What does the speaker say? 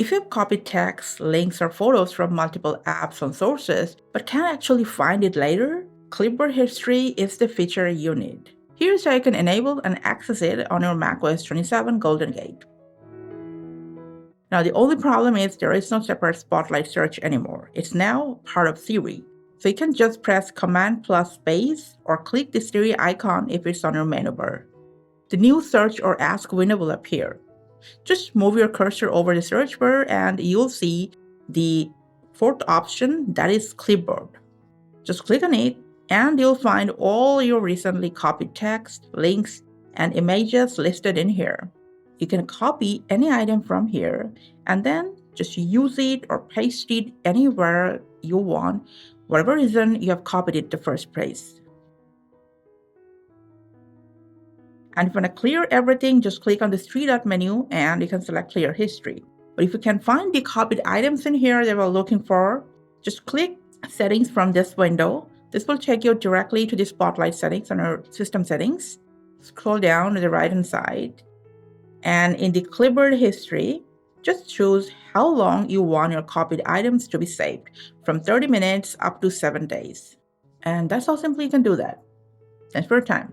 If you've copied text, links, or photos from multiple apps and sources, but can't actually find it later, Clipboard History is the feature you need. Here's how you can enable and access it on your macOS 27 Golden Gate. Now, the only problem is there is no separate Spotlight search anymore. It's now part of Siri. So you can just press Command plus space or click the Siri icon if it's on your menu bar. The new search or ask window will appear. Just move your cursor over the search bar and you'll see the fourth option, that is Clipboard. Just click on it and you'll find all your recently copied text, links, and images listed in here. You can copy any item from here and then just use it or paste it anywhere you want, whatever reason you have copied it the first place. And if you want to clear everything, just click on this three-dot menu and you can select Clear History. But if you can find the copied items in here that we're looking for, just click Settings from this window. This will take you directly to the Spotlight settings under System Settings. Scroll down to the right-hand side. And in the Clipboard History, just choose how long you want your copied items to be saved, from 30 minutes up to 7 days. And that's how simply you can do that. Thanks for your time.